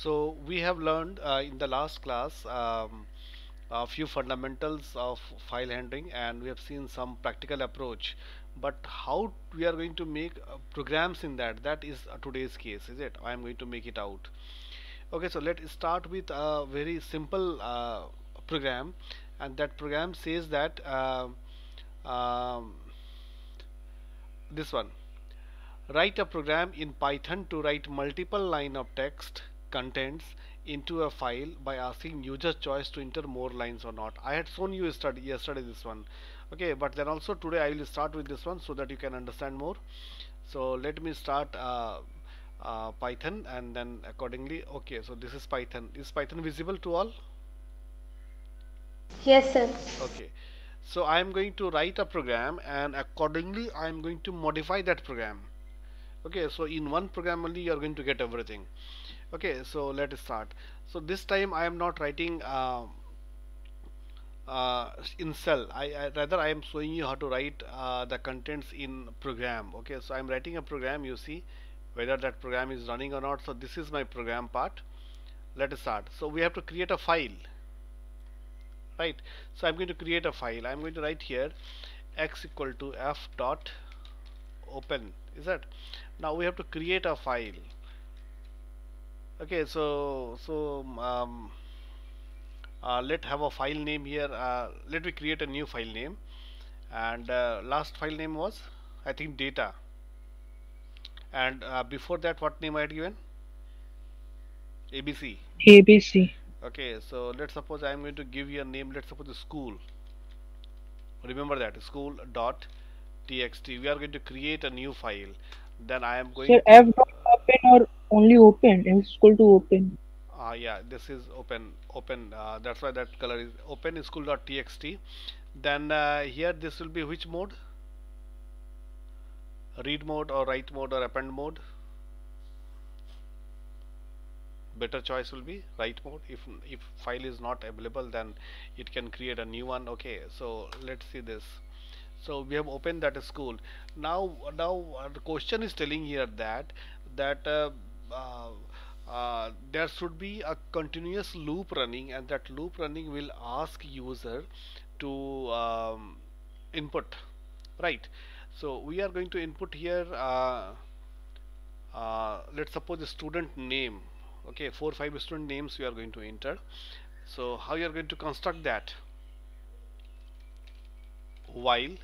So we have learned in the last class a few fundamentals of file handling, and we have seen some practical approach. But how we are going to make programs in that is today's case, is it? I am going to make it out. Okay, so let's start with a very simple program, and that program says that um, this one. Write a program in Python to write multiple line of text contents into a file by asking user choice to enter more lines or not. I had shown you yesterday this one. Okay, but then also today I will start with this one so that you can understand more. So let me start Python, and then accordingly. Okay, so this is Python. Is Python visible to all? Yes, sir. Okay, so I am going to write a program, and accordingly I am going to modify that program. Okay, so in one program only you are going to get everything. Okay, so let us start. So this time I am not writing in cell. Rather I am showing you how to write the contents in program. Okay, so I am writing a program. You see whether that program is running or not. So this is my program part. Let us start. So we have to create a file, right? So I'm going to create a file. I'm going to write here x equal to f dot open. Is that? Now we have to create a file. Okay, let have a file name here. Let me create a new file name, and last file name was, I think, data. And before that, what name I had given? ABC. ABC. Okay, so let's suppose I am going to give you a name. Let's suppose the school. Remember that school dot txt. We are going to create a new file. Then I am Sir, going to F dot open or only open is equal to open. yeah, this is open. That's why that color is open school.txt. Then here this will be which mode? Read mode or write mode or append mode? Better choice will be write mode. If file is not available, then it can create a new one. Okay, so let's see this. So we have opened that school. Now the question is telling here that there should be a continuous loop running, and that loop running will ask user to input, right? So we are going to input here let's suppose the student name. Okay, 4 5 student names we are going to enter. So how you are going to construct that? While,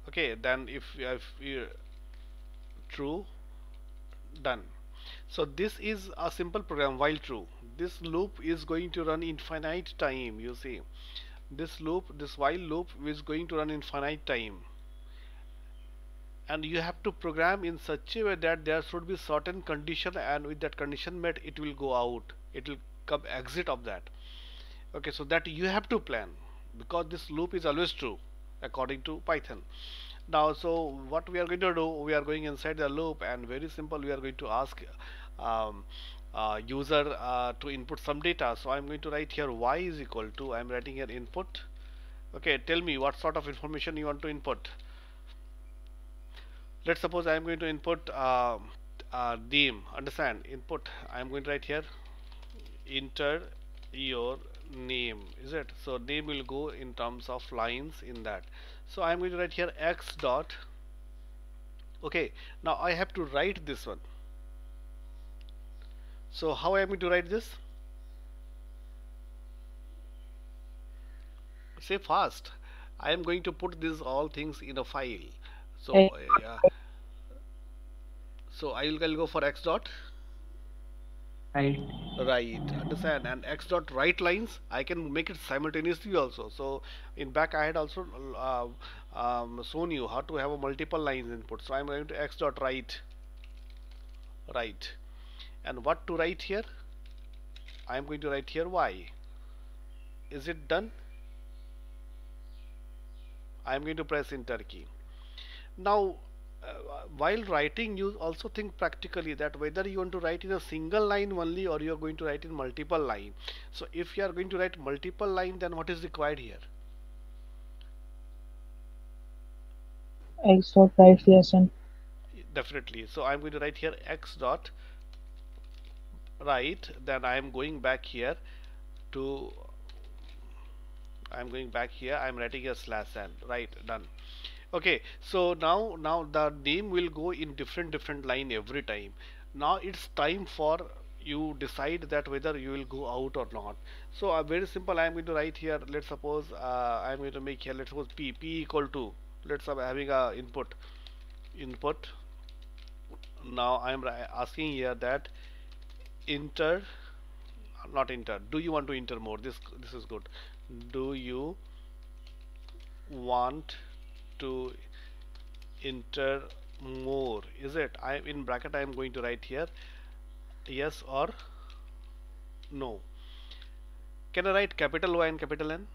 okay, then if you true, done. So this is a simple program. While true, this loop is going to run infinite time. You see, this while loop is going to run infinite time, and you have to program in such a way that there should be certain condition, and with that condition met, it will go out, it will come exit of that. Okay, so that you have to plan, because this loop is always true according to Python. Now, so what we are going to do, we are going inside the loop, and very simple, we are going to ask um, user to input some data. So I'm going to write here y is equal to, I'm writing here input. Okay, tell me what sort of information you want to input. Let's suppose I'm going to input name. Understand? Input. I'm going to write here enter your name. Is it? So name will go in terms of lines in that. So I'm going to write here x dot. Okay. Now I have to write this one. So how am I going to write this? Say fast. I am going to put these all things in a file. So Eh, yeah. So I'll go for x dot. Right. Right, understand. And x dot write lines, I can make it simultaneously also. So in back I had also shown you how to have a multiple lines input. So I'm going to x dot write. And what to write here? I'm going to write here y. Is it done? I'm going to press enter key. Now, while writing, you also think practically that whether you want to write in a single line only, or you are going to write in multiple line. So if you are going to write multiple line, then what is required here? X dot write lesson. Definitely. So I'm going to write here x dot right, then I am going back here to I'm going back here, I'm writing a slash n, right, done. Okay, so now the name will go in different line every time. Now it's time for you decide that whether you will go out or not. So very simple, I'm going to write here, let's suppose I'm going to make here, let's suppose p equal to, let's have having a input. Now I'm asking here that enter, not enter, do you want to enter more? This is good. Do you want to enter more? Is it, I in bracket I am going to write here yes or no. Can I write capital Y and capital N?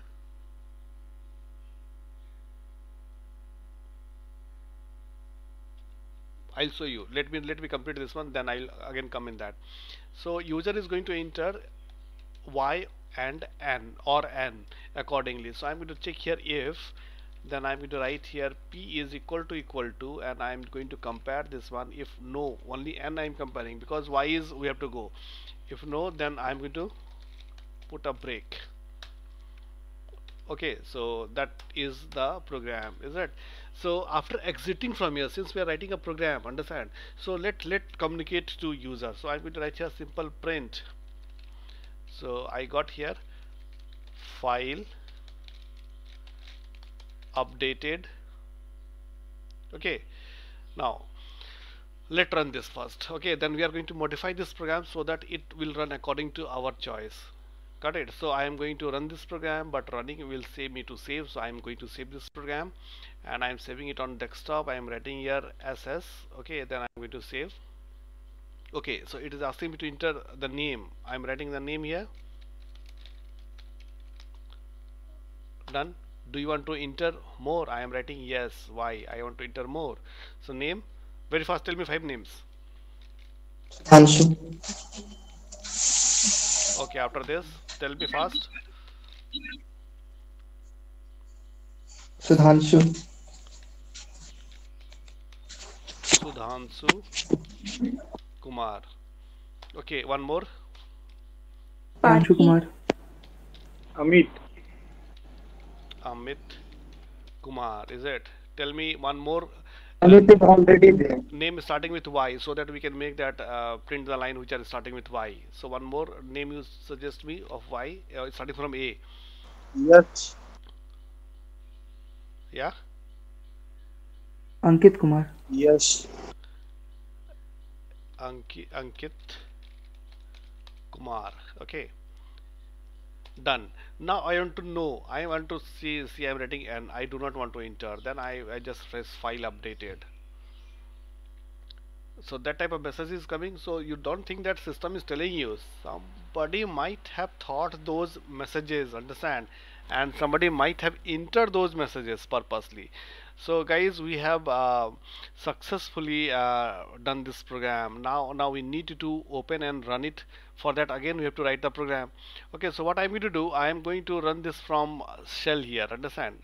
I'll show you. Let me complete this one, then I'll again come in that. So user is going to enter Y and N or N accordingly. So I'm going to check here if, then I'm going to write here P is equal to, and I'm going to compare this one. If no, only N I'm comparing, because Y is we have to go. If no, then I'm going to put a break. Okay, so that is the program, is it? So after exiting from here, since we are writing a program, understand, so let communicate to user. So I'm going to write here simple print. So I got here file updated. Okay, now let's run this first. Okay, then we are going to modify this program so that it will run according to our choice. Got it? So I am going to run this program, but running will save me to save. So I am going to save this program, and I am saving it on desktop. I am writing here SS. Okay, then I am going to save. Okay, so it is asking me to enter the name. I am writing the name here. Done. Do you want to enter more? I am writing yes. Why? I want to enter more. So name. Very fast. Tell me 5 names. Sudhanshu. Okay, after this, tell me fast. Sudhanshu. Sudhanshu Kumar. Okay, one more. Sudhanshu Kumar. Amit. Amit Kumar. Is it? Tell me one more Amit is already there. name starting with Y, so that we can make that print the line which are starting with Y. So one more name you suggest me of Y starting from A. Yes. Yeah. Ankit Kumar. Yes. Ankit Kumar. Okay. Done. Now I want to know, I want to see I'm writing and I do not want to enter, then I just press file updated. So that type of message is coming. So you don't think that system is telling you, somebody might have thought those messages, understand, and somebody might have entered those messages purposely. So guys, we have successfully done this program. Now we need to open and run it. For that again we have to write the program. Okay, so what I'm going to do, I am going to run this from shell here, understand,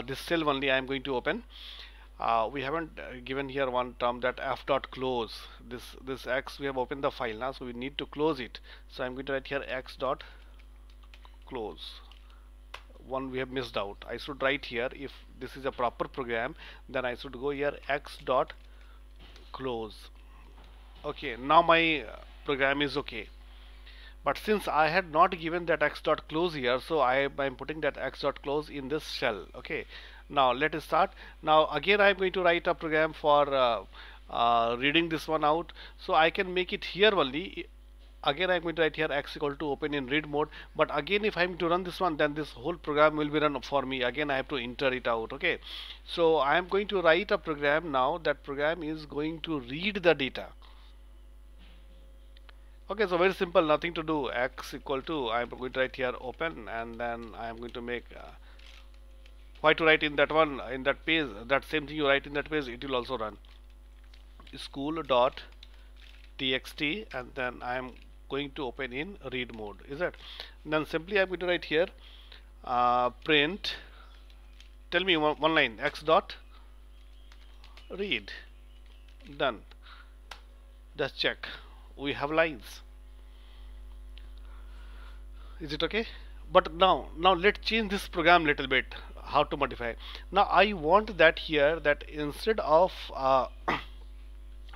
this shell only I am going to open. We haven't given here one term, that f dot close. This x, we have opened the file now, so we need to close it. So I'm going to write here x dot close. One we have missed out. I should write here, if this is a proper program, then I should go here x dot close. Okay, now my program is okay. But since I had not given that x dot close here, so I am putting that x dot close in this shell. Okay, now let us start. Now again I am going to write a program for reading this one out. So I can make it here only. Again I am going to write here x equal to open in read mode. But again if I am to run this one, then this whole program will be run for me. Again I have to enter it out. Okay, so I am going to write a program now. That program is going to read the data. Okay, so very simple, nothing to do. X equal to, I am going to write here open, and then I am going to make why to write in that one, in that page, that same thing you write in that page, it will also run. School dot txt, and then I am going to open in read mode. Is it? Then simply I am going to write here print. Tell me one line, x dot read. Done. Just check. we have lines. Is it okay? But now let's change this program little bit. How to modify? Now I want that here, that instead of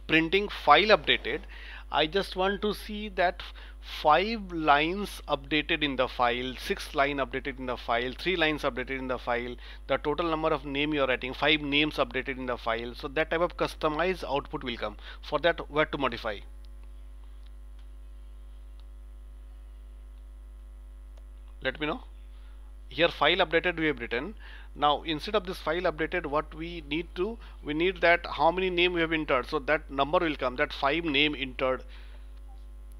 printing file updated, I just want to see that 5 lines updated in the file, 6 line updated in the file, 3 lines updated in the file, the total number of name you are writing, 5 names updated in the file. So that type of customized output will come. For that, where to modify? Let me know. Here file updated we have written. Now instead of this file updated, what we need that how many name we have entered, so that number will come, that 5 name entered,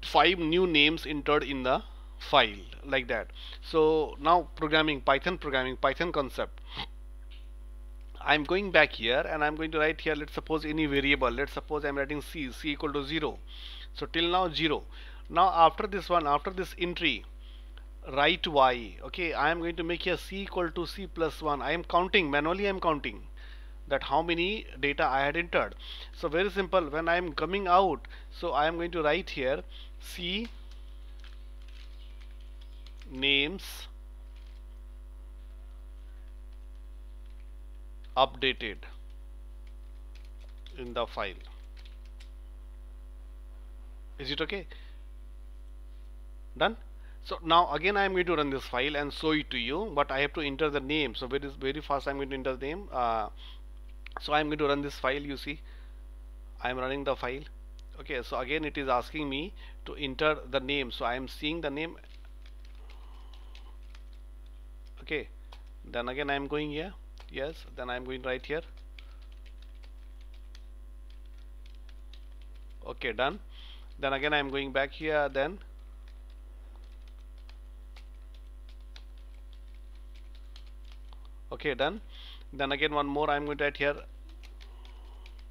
5 new names entered in the file, like that. So now Python concept. I'm going back here and I'm going to write here, let's suppose any variable. Let's suppose I'm writing c equal to 0. So till now 0. Now after this entry, write y. Okay, I am going to make here c equal to c plus 1. I am counting manually, I am counting that how many data I had entered. So very simple, when I am coming out, so I am going to write here c names updated in the file. Is it okay? Done. So now again I am going to run this file and show it to you, but I have to enter the name. So very fast I am going to enter the name. So I am going to run this file. You see, I am running the file. Okay, so again it is asking me to enter the name. So I am seeing the name. Okay, then again I am going here. Yes, then I am going right here. Okay, done. Then again I am going back here. Then okay, done. Then again one more I am going to write here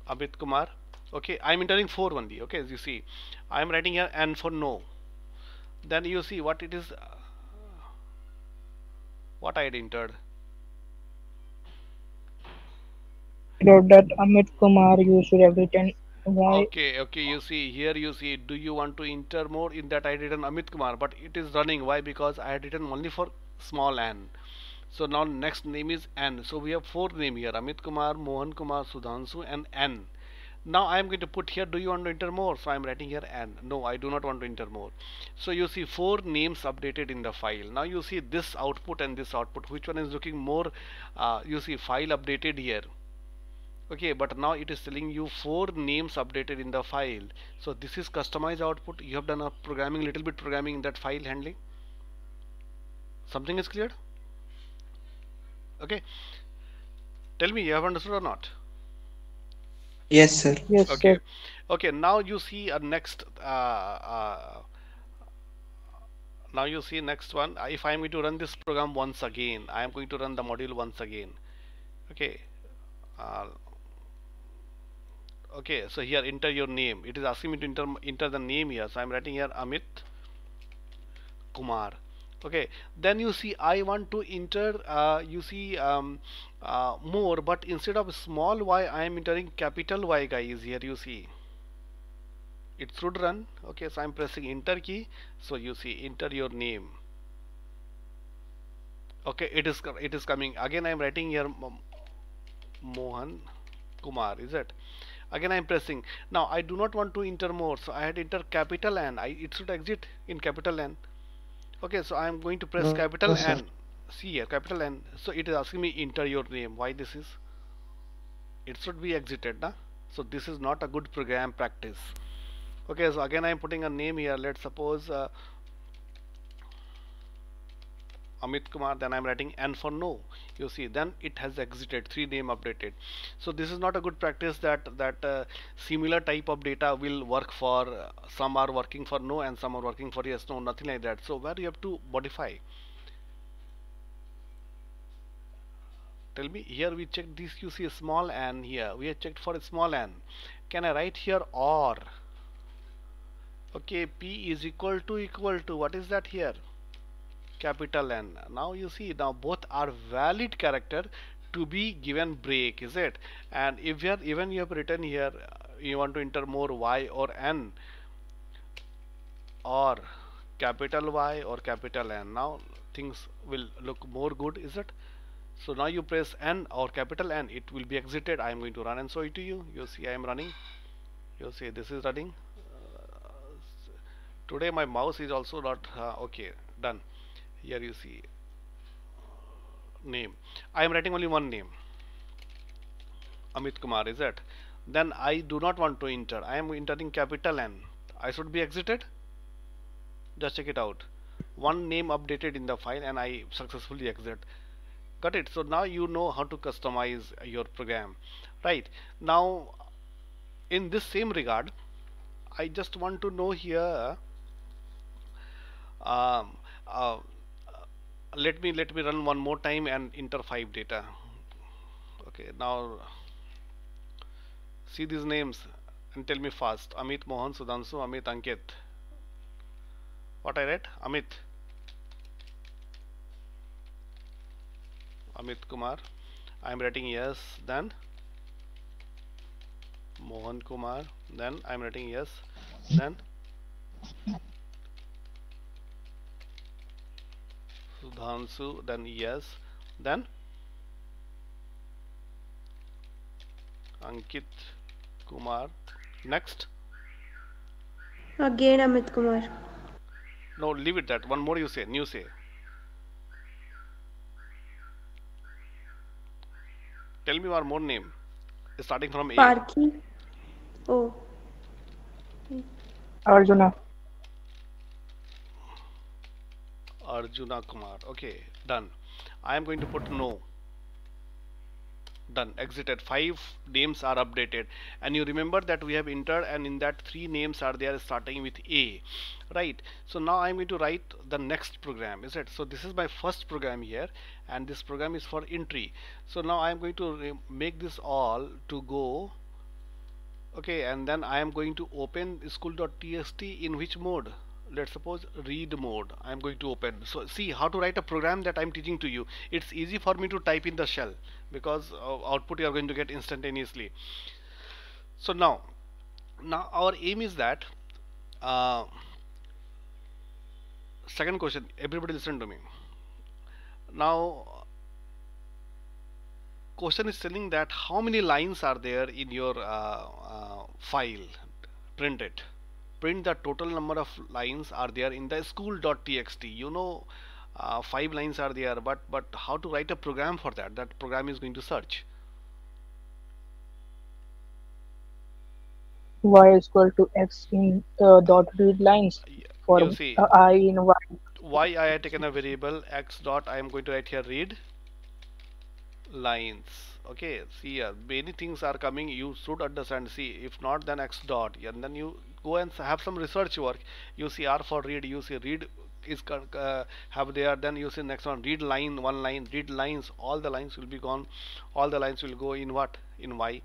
Amit Kumar. Okay, I am entering 4 only. Okay, as you see, I am writing here N for no. Then you see what it is, what I had entered. That Amit Kumar, you should have written Y. Okay, you see here, you see, do you want to enter more? In that I had written Amit Kumar, but it is running. Why? Because I had written only for small n. So now next name is N. So we have 4 names here: Amit Kumar, Mohan Kumar, Sudhanshu, and N. Now I am going to put here, do you want to enter more? So I am writing here N. No, I do not want to enter more. So you see 4 names updated in the file. Now you see this output and this output. Which one is looking more? You see file updated here. Okay, but now it is telling you 4 names updated in the file. So this is customized output. You have done a little bit programming in that file handling. Something is clear? Okay, tell me, you have understood or not? Yes, sir. Yes, Okay, sir. okay. Now you see a next. Now you see next one. If I am going to run this program once again, I am going to run the module once again. Okay. Okay. So here enter your name. It is asking me to enter the name here. So I am writing here Amit Kumar. Okay, then you see I want to enter you see more, but instead of small y I am entering capital Y, guys. Here you see it should run. Okay, so I am pressing enter key. So you see enter your name. Okay, it is coming. Again I am writing here Mohan Kumar, is it? Again I am pressing. Now I do not want to enter more, so I had enter capital N. It should exit in capital N. Okay, so I am going to press capital no, sir. N. See here, capital N. So it is asking me enter your name. Why this is? It should be exited, na? So this is not a good program practice. Okay, so again I am putting a name here. Let's suppose Amit Kumar. Then I am writing N for no. You see, then it has exited. 3 name updated. So this is not a good practice. That similar type of data will work for some are working for no and some are working for yes, no, nothing like that. So where you have to modify. Tell me, here we checked this, you see a small n here. We have checked for a small n. Can I write here or? Okay, p is equal to what is that here? Capital N. Now you see, now both are valid character to be given break, is it? And if you are even you have written here you want to enter more y or n, or capital Y or capital N. Now things will look more good, is it? So now you press N or capital N, it will be exited. I am going to run and show it to you. You see I am running. You see this is running. Today my mouse is also not okay. Done. Here you see name. I am writing only one name, Amit Kumar, is it? Then I do not want to enter. I am entering capital N. I should be exited. Just check it out. One name updated in the file and I successfully exit. Got it? So now you know how to customize your program, right? Now in this same regard, I just want to know here, um, uh, let me run one more time and enter 5 data. Okay, now see these names and tell me fast. Amit, Mohan, Sudhanshu, Amit, Ankit. What I read? Amit Kumar. I am writing yes. Then Mohan Kumar. Then I am writing yes. Then Sudhanshu. Then yes. Then Ankit Kumar. Next. Again Amit Kumar. No, leave it that. One more you say. New say. Tell me one more name. Starting from A. Parki. Oh. Arjuna. Arjuna Kumar. Okay, done. I am going to put no. Done. Exited. 5 names are updated, and you remember that we have entered, and in that 3 names are there starting with A, right? So now I'm going to write the next program, is it? So this is my first program here, and this program is for entry. So now I'm going to make this all to go. Okay, and then I am going to open school.txt in which mode? Let's suppose read mode. I am going to open. So see how to write a program that I am teaching to you. It's easy for me to type in the shell because output you are going to get instantaneously. So now our aim is that second question, everybody listen to me. Now question is telling that how many lines are there in your file. Print it. Print the total number of lines are there in the school.txt. You know 5 lines are there, but how to write a program for that? That program is going to search Y is equal to X in dot read lines for you see I in Y. Y I have taken a variable X dot. I am going to write here read lines. Okay, see here many things are coming, you should understand. See, if not then X dot, and then you go and have some research work. You see R for read, you see read is have there, then you see next one read line, one line, read lines, all the lines will be gone, all the lines will go in what? In Y.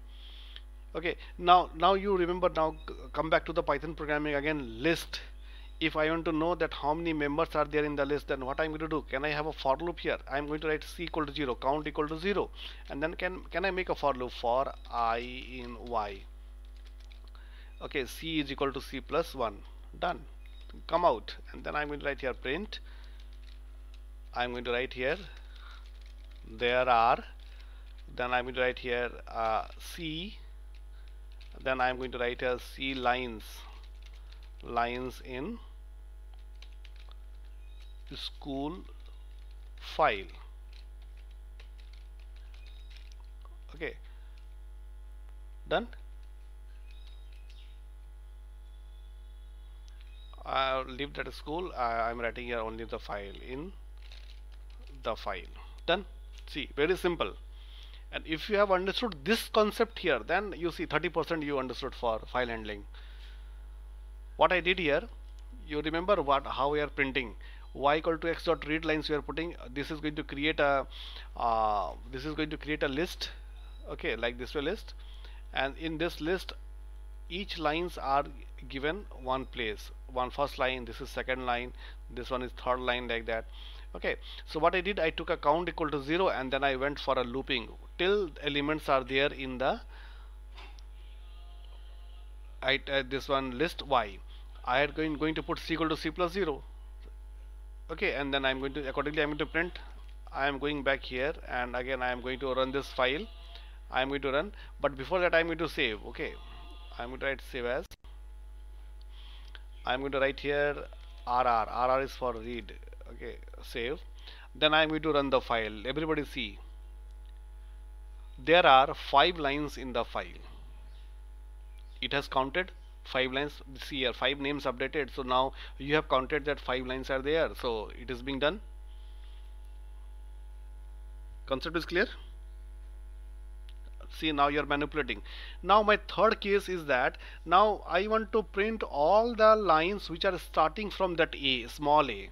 Okay, now you remember. Now come back to the Python programming again. List. If I want to know that how many members are there in the list, then what I'm going to do? Can I have a for loop here? I'm going to write c equal to 0, count equal to 0, and then can I make a for loop for I in Y? Okay, c is equal to c plus 1. Done. Come out, and then I'm going to write here print. I'm going to write here there are. Then I'm going to write here c. Then I'm going to write here c lines in school file. Okay, done. I'll leave that school. I'm writing here only the file in the file. Done. See, very simple. And if you have understood this concept here, then you see 30% you understood for file handling. What I did here, you remember how we are printing y equal to x dot read lines we are putting. This is going to create a list. Okay, like this way list, and in this list each lines are given one place. One first line, this is second line, this one is third line, like that. Okay, so what I did, I took a count equal to 0 and then I went for a looping till elements are there in the this one list Y. I had going to put c equal to c plus 0. Okay, and then I'm going to accordingly I'm going to print. I am going back here, and again I am going to run this file. I am going to run, but before that I'm going to save. Okay, I'm going to write save as. I'm going to write here RR is for read. Okay, save. Then I'm going to run the file. Everybody see, there are 5 lines in the file. It has counted 5 lines. See here, 5 names updated. So now you have counted that 5 lines are there. So it is being done. Concept is clear? See, now you are manipulating. Now my third case is that now I want to print all the lines which are starting from that a, small a.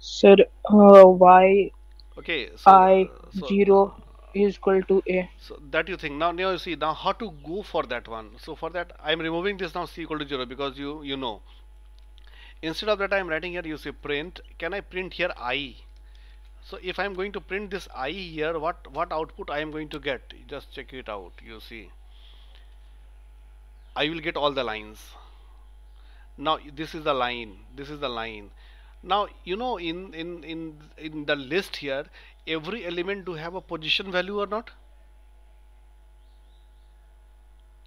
Sir, y Okay, so I 0 is equal to a. so that you think. Now you see now how to go for that one. So for that I am removing this now c equal to 0, because you know. Instead of that I am writing here, you say print. Can I print here I? So if I am going to print this I here, what output I am going to get? Just check it out. You see, I will get all the lines. Now this is the line. This is the line. Now you know in the list here, every element do have a position value or not?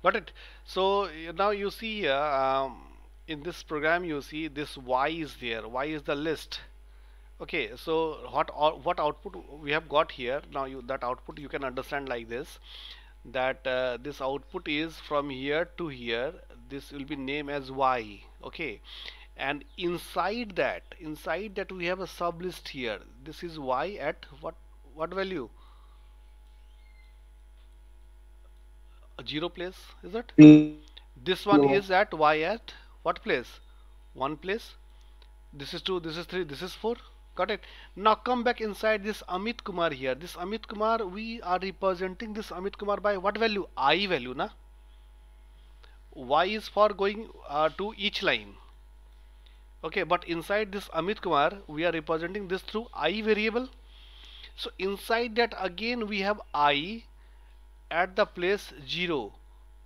Got it? So now you see in this program you see this y is there. Y is the list. Okay, so what output we have got here? Now that output you can understand like this, that this output is from here to here. This will be named as y. Okay, and inside that we have a sub list here. This is y at what value? 0 place, is it? This one is at y at what place? 1 place. This is 2, this is 3, this is 4. Got it? Now come back inside this Amit Kumar here. This Amit Kumar, we are representing this Amit Kumar by what value? I value, na? Y is for going to each line. Okay, but inside this Amit Kumar, we are representing this through I variable. So inside that again we have I at the place 0.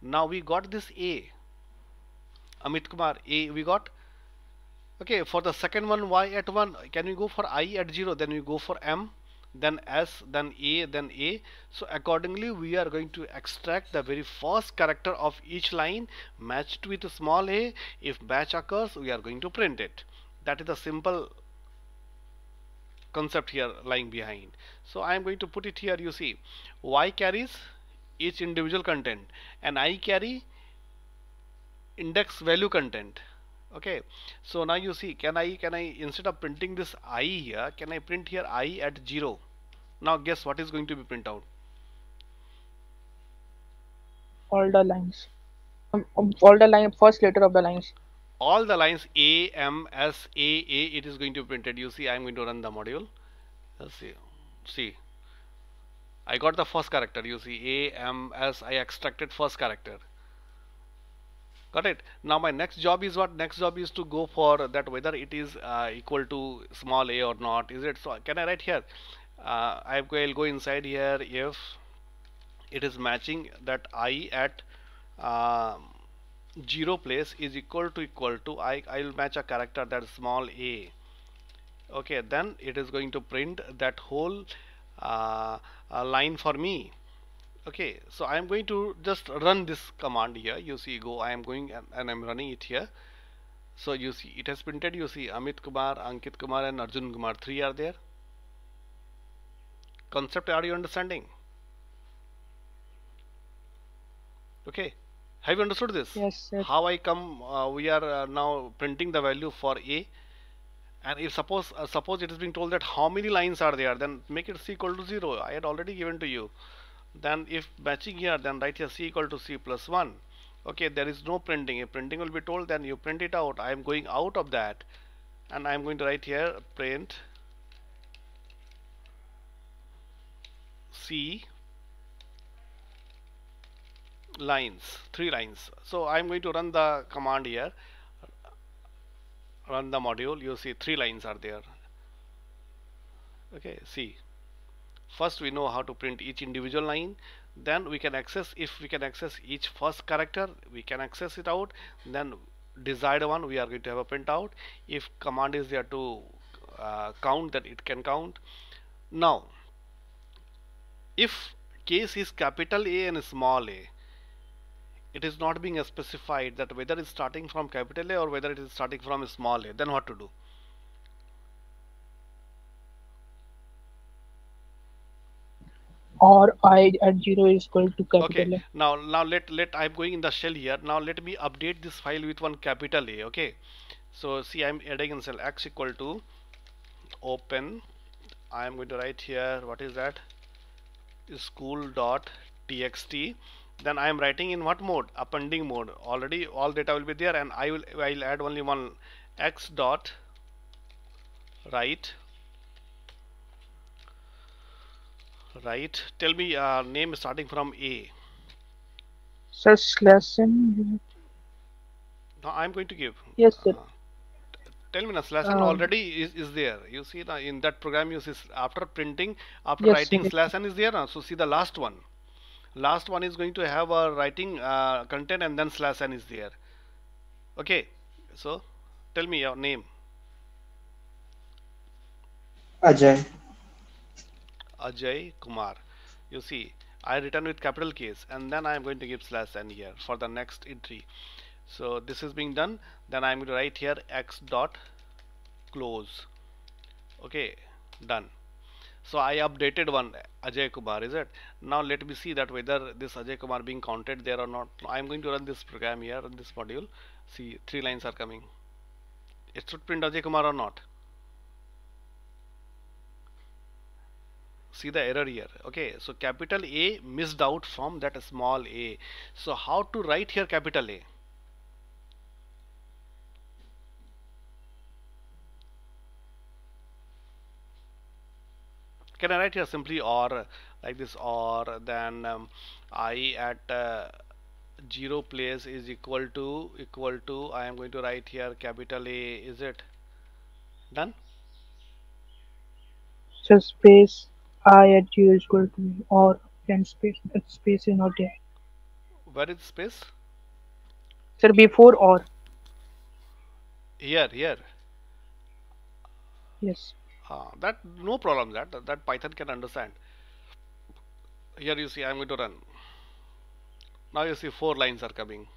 Now we got this A. Amit Kumar A we got. Okay, for the second one y at 1, can we go for I at 0? Then we go for M, then S, then A, then A. So accordingly we are going to extract the very first character of each line matched with a small a. If match occurs, we are going to print it. That is the simple concept here lying behind. So I am going to put it here. You see, y carries each individual content and I carry index value content. Okay, so now you see, can I instead of printing this I here, can I print here I at 0? Now guess what is going to be print out? All the lines. All the line, first letter of the lines. All the lines A, M, S, A, it is going to be printed. You see, I am going to run the module. Let's see, I got the first character. You see, A, M, S, I extracted first character. Got it? Now my next job is what? Next job is to go for that whether it is equal to small a or not. Is it? So can I write here? I'll go inside here if it is matching that I at 0 place is equal to I'll match a character that is small a. Okay, then it is going to print that whole line for me. Okay, so I am going to just run this command here. You see, go, I am going and I'm running it here. So you see, it has printed. You see, Amit Kumar, Ankit Kumar and Arjun Kumar, 3 are there. Concept, are you understanding? Okay, have you understood this? Yes, sir. How I come, we are now printing the value for a. And if suppose it is being told that how many lines are there, then make it c equal to 0. I had already given to you. Then if matching here, then write here c equal to c plus 1. Okay, there is no printing. If printing will be told, then you print it out. I am going out of that and I am going to write here print c lines, 3 lines. So I am going to run the command here, run the module. You see 3 lines are there. Okay, see First we know how to print each individual line, then we can access, if we can access each first character, we can access it out. Then desired one we are going to have a printout. If command is there to count, then it can count. Now if case is capital A and small a, it is not being specified that whether it's starting from capital A or whether it is starting from small a, then what to do? Or I at 0 is equal to capital Okay, A. now let I'm going in the shell here. Now let me update this file with one capital A. Okay, so see, I'm adding in cell x equal to open. I am going to write here, what is that, school.txt. Then I am writing in what mode? Appending mode. Already all data will be there, and I'll add only one x dot write. Right, tell me name starting from A. Sir, slash n. Now I'm going to give. Yes, sir. Tell me, now slash n already is there. You see now in that program, you see after printing, after Yes, writing sir. slash n is there now. So see the last one. Last one is going to have a writing content, and then slash n is there. Okay, so tell me your name. Ajay. Ajay Kumar. You see, I written with capital case, and then I am going to give slash n here for the next entry. So this is being done. Then I am going to write here x dot close. Okay, done. So I updated one Ajay Kumar, is it? Now let me see that whether this Ajay Kumar being counted there or not. I am going to run this program here in this module. See, 3 lines are coming. It should print Ajay Kumar or not? See the error here. Okay, so capital A missed out from that small a. So how to write here capital A? Can I write here simply or like this, or then I at 0 place is equal to I am going to write here capital A. Is it done? So space I at 0 is equal to or then space. That space is not there. Where is space? Sir, before or. Here. Yes. That no problem, that Python can understand. Here you see I am going to run. Now you see 4 lines are coming.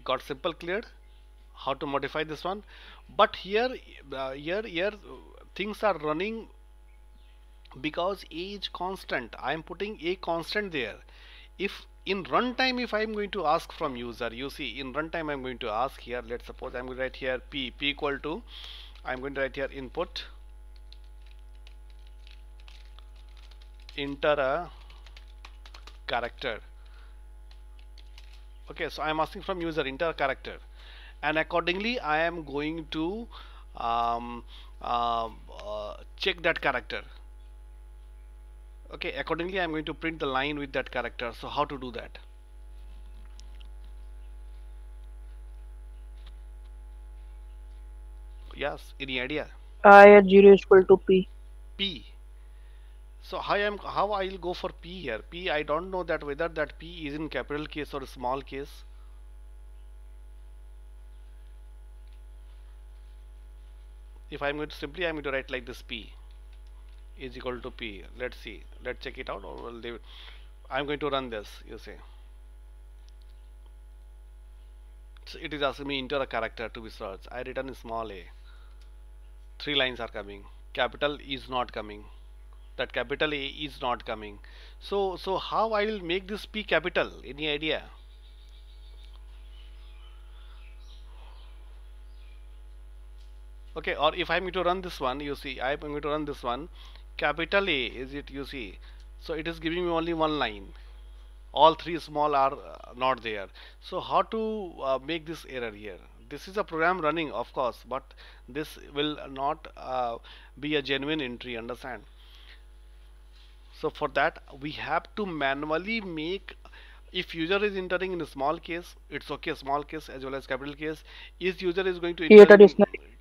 Got simple cleared how to modify this one. But here things are running because a is constant. I am putting a constant there. If in runtime, if I am going to ask from user, you see in runtime I am going to ask here, let's suppose I am going to write here p equal to, I am going to write here input enter a character. Okay, so I am asking from user enter a character, and accordingly I am going to check that character. Okay, accordingly I am going to print the line with that character. So how to do that? Yes, any idea? I at 0 is equal to p. P. So how I will go for P here? P, I don't know that whether that P is in capital case or small case. If I'm going to simply, I'm going to write like this: P is equal to P. Let's see. Let's check it out, or we'll leave it. I'm going to run this. You see. So it is asking me enter a character to be searched. I written small a. 3 lines are coming. Capital is not coming. That capital A is not coming. So how I will make this P capital? Any idea? Okay, or if I'm going to run this one, you see, I'm going to run this one. Capital A, is it? You see, so it is giving me only one line. All 3 small are not there. So how to make this error here? This is a program running, of course, but this will not be a genuine entry, understand? So for that we have to manually make, if user is entering in a small case, it's okay, small case as well as capital case. If user is going to enter in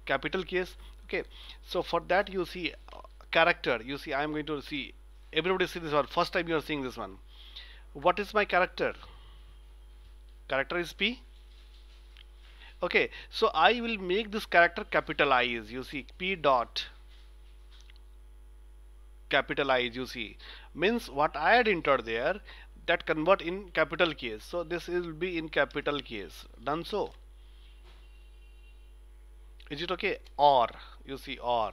capital case, okay, so for that you see character. You see, I'm going to see, everybody see this one, first time you are seeing this one. What is my character? Character is P. Okay, so I will make this character capitalize. You see, P dot capitalize, you see, means what I had entered there, that convert in capital case. So this will be in capital case. Done so. Is it okay? Or, you see, or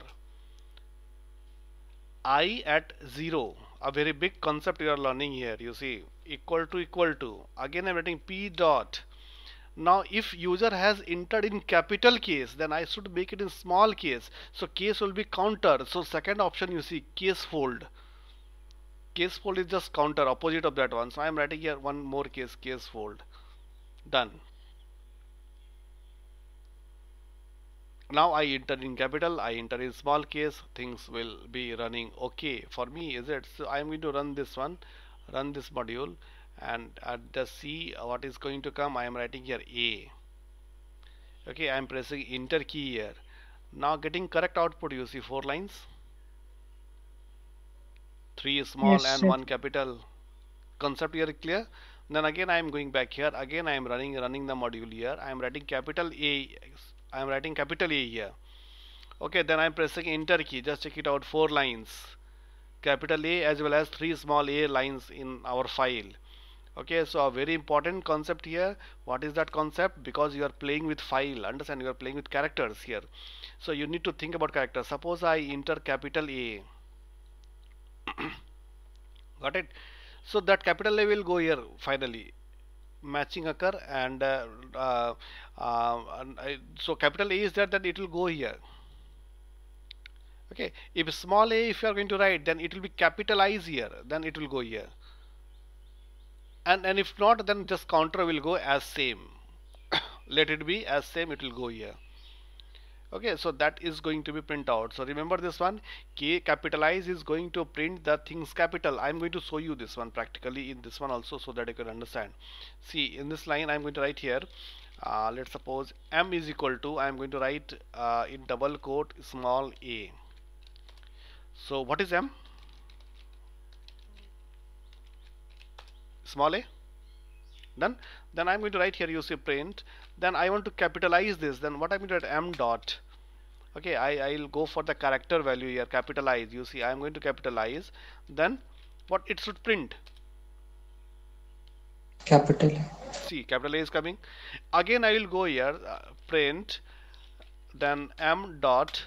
I at 0, a very big concept you are learning here. You see, equal to. Again I'm writing P dot. Now if user has entered in capital case, then I should make it in small case. So case will be counter. So second option, you see, case fold. Case fold is just counter, opposite of that one. So I am writing here one more case fold. Done. Now I enter in capital, I enter in small case, things will be running okay for me, is it? So I am going to run this one, run this module, and at the C, what is going to come? I am writing here A. Okay, I am pressing enter key here. Now getting correct output, you see 4 lines, 3 small Yes, and sir. 1 capital. Concept here clear? Then again I am going back here, again I am running the module here. I am writing capital A, I am writing capital A here. Okay, then I am pressing enter key, just check it out, 4 lines, capital A as well as 3 small a lines in our file. Okay, so a very important concept here. What is that concept? Because you are playing with file, understand, you are playing with characters here, so you need to think about characters. Suppose I enter capital A. Got it? So that capital A will go here finally, matching occur, and so capital A is there, then it will go here. Okay, if small a, if you are going to write, then it will be capitalized here, then it will go here, and if not, then just counter will go as same. Let it be as same, it will go here. Okay, so that is going to be print out. So remember this one, K capitalize is going to print the things capital. I'm going to show you this one practically in this one also, so that you can understand. See, in this line I'm going to write here, let's suppose M is equal to, I'm going to write in double quote small a. So what is M? Small a. Done. Then I'm going to write here, you see print, then I want to capitalize this, then what I'm going to write, M dot. Okay, I'll go for the character value here, capitalize. You see, I'm going to capitalize, then what it should print? Capital. See, capital A is coming. Again I will go here, print, then M dot,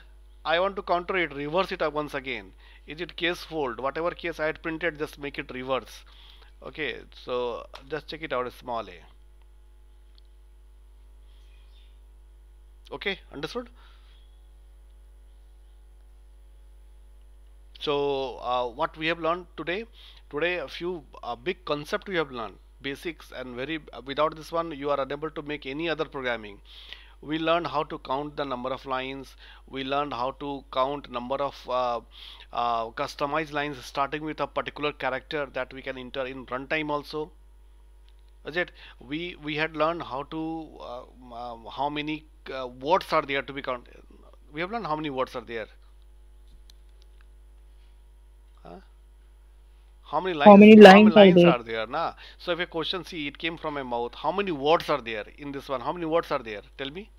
I want to counter it, reverse it once again. Is it case fold? Whatever case I had printed, just make it reverse. Okay, so just check it out, small a. Okay, understood? So what we have learned today a few big concept we have learned, basics, and very without this one you are unable to make any other programming. We learned how to count the number of lines, we learned how to count number of customized lines starting with a particular character that we can enter in runtime also. Is it? We had learned how to how many words are there to be counted. We have learned how many words are there. Huh? How many lines? How many lines are there? are there? Nah. So if a question, see, it came from my mouth. How many words are there in this one? How many words are there? Tell me.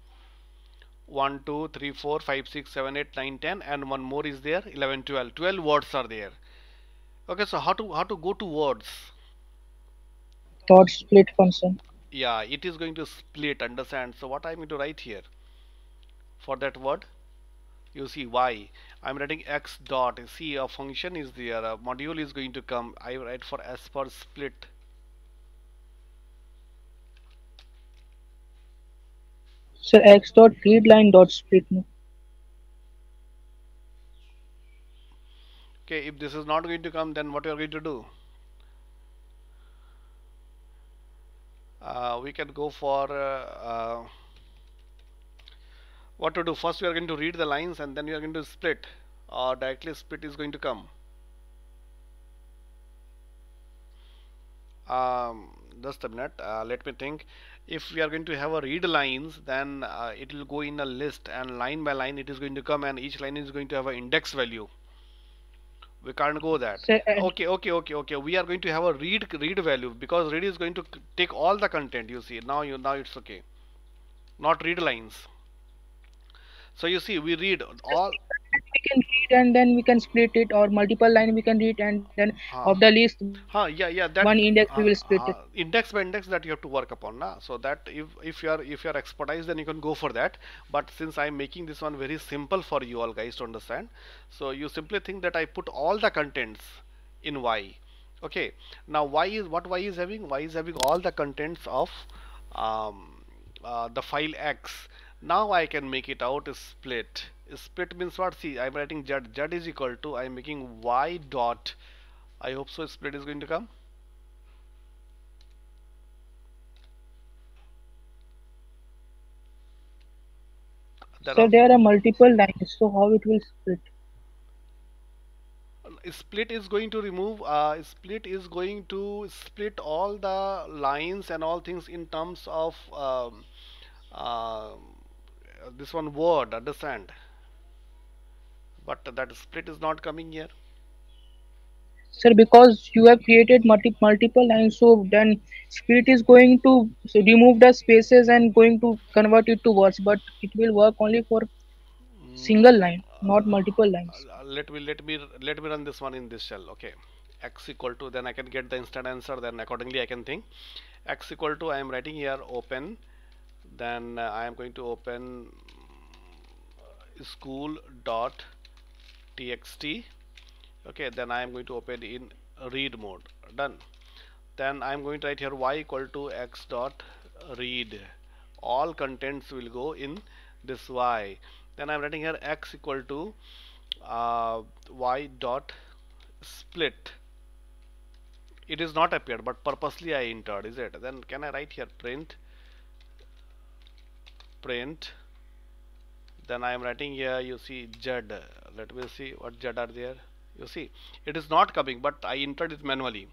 1, 2, 3, 4, 5, 6, 7, 8, 9, 10, and one more is there. 11, 12. 12 words are there. Okay, so how to go to words? Dot split function. Yeah, it is going to split. Understand? So what I'm going to write here for that word? You see y, I'm writing x dot, see a function is there, a module is going to come, I write for s for split. So x dot read line dot split. No? Okay, if this is not going to come, then what you are going to do? We can go for what to do. First we are going to read the lines and then we are going to split, or directly split is going to come. Just a minute, let me think. If we are going to have a read lines, then it will go in a list, and line by line it is going to come, and each line is going to have an index value. We can't go that. Sir, Okay. We are going to have a read value because read is going to take all the content. You see now it's okay. Not read lines. So you see we read all. we can read and then we can split it, or multiple line we can read, and then Huh. of the list Yeah, one index we will split it. index by index that you have to work upon, na. So that if you are expertise, then you can go for that. But since I'm making this one very simple for you all guys to understand, so you simply think that I put all the contents in Y. Okay. Now Y is having? Y is having all the contents of the file X. Now I can make it out is split. Split means what? See, I'm writing Z. Z is equal to, I'm making Y dot. I hope so. Split is going to come. So there are multiple lines, so how it will split? Split is going to remove. Split is going to split all the lines and all things in terms of uh, this one word. Understand? But that split is not coming here. Sir, because you have created multiple lines, so then split is going to remove the spaces and going to convert it to words, but it will work only for single line, not multiple lines. Let me run this one in this shell. Okay, x equal to, then I can get the instant answer. Then accordingly I can think. X equal to, I am writing here open. Then I am going to open school dot txt. Okay, then I am going to open in read mode. Done. Then I am going to write here y equal to x dot read. All contents will go in this y. Then I am writing here x equal to y dot split. It is not appeared, but purposely I entered, is it? Then can I write here print? Then I am writing here, you see z. Let me see what z are there. You see it is not coming, but I entered it manually,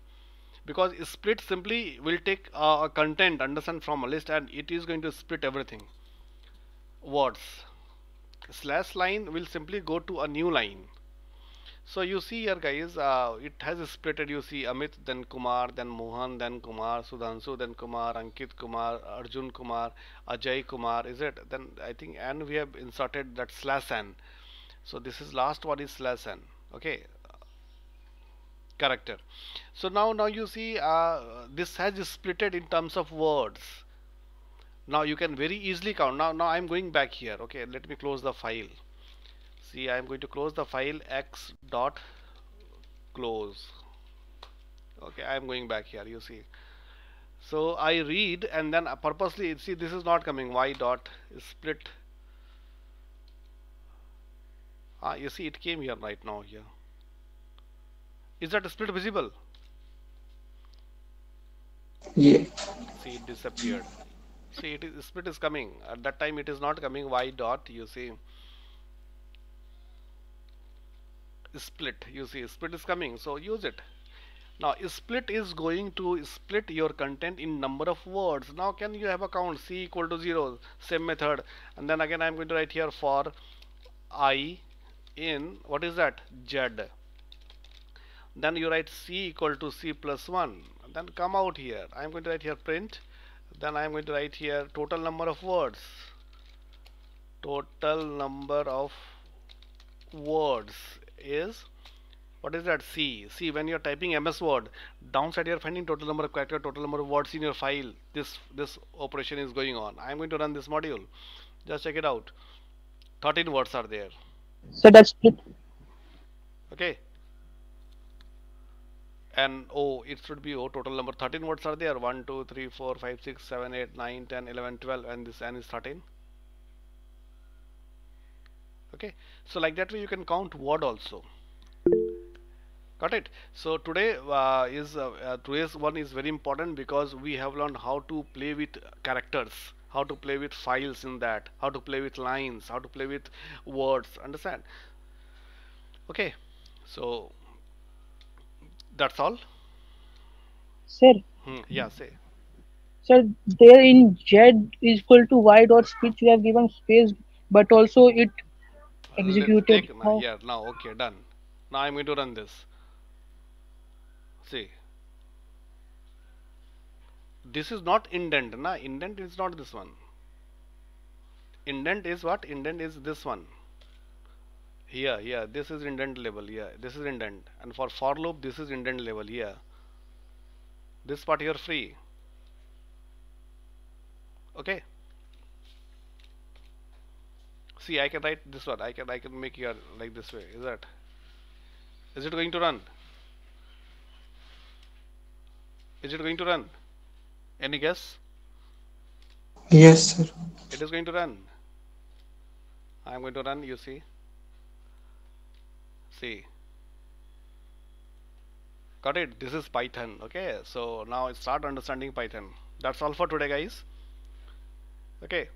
because split simply will take a content, understand, from a list, and it is going to split everything. Words slash line will simply go to a new line. So you see here guys, it has splitted. You see Amit, then Kumar, then Mohan, then Kumar, Sudhanshu, then Kumar, Ankit Kumar, Arjun Kumar, Ajay Kumar, is it? Then I think and we have inserted that slash n. So this is last one is slash n. Okay, character. So now you see this has splitted in terms of words. Now you can very easily count. Now I'm going back here. Okay, let me close the file. See, I'm going to close the file x dot close. Okay, I'm going back here. You see, so I read and then purposely, see, this is not coming. Y dot split. You see it came here right now here. Is that split visible? Yeah. See, it disappeared. See, it is split is coming. At that time it is not coming. Y dot, you see, split. You see split is coming, so use it. Now split is going to split your content in number of words. Now can you have a count? C equal to 0, same method. And then again I'm going to write here for I in, what is that, Z. Then you write C equal to C plus 1. Then come out here. I'm going to write here print. Then I'm going to write here total number of words. Total number of words is, what is that, C. See, when you're typing MS Word, downside you're finding total number of characters, total number of words in your file. This operation is going on. I'm going to run this module. Just check it out. 13 words are there. So that's split. Okay. And it should be total number 13 words are there. 1 2 3 4 5 6 7 8 9 10 11 12, and this n is 13. Okay, so like that way you can count word also. Got it? So today today's one is very important, because we have learned how to play with characters, how to play with files in that, how to play with lines, how to play with words, understand? Okay, so that's all. Sir, Yeah, say. sir, there in Z is equal to Y dot split, you have given space, but also it executed. Yeah, now okay, done. Now I'm going to run this. See, this is not indent, na? Indent is not this one. Indent is what? Indent is this one. Here, this is indent label. Here, this is indent, and for loop, this is indent label. Here, this part here free. Okay. See, I can write this one. I can make here like this way. Is it going to run? Is it going to run? Any guess? Yes, sir. It is going to run. I am going to run. You see. See. Got it? This is Python. Okay. So now start understanding Python. That's all for today, guys. Okay.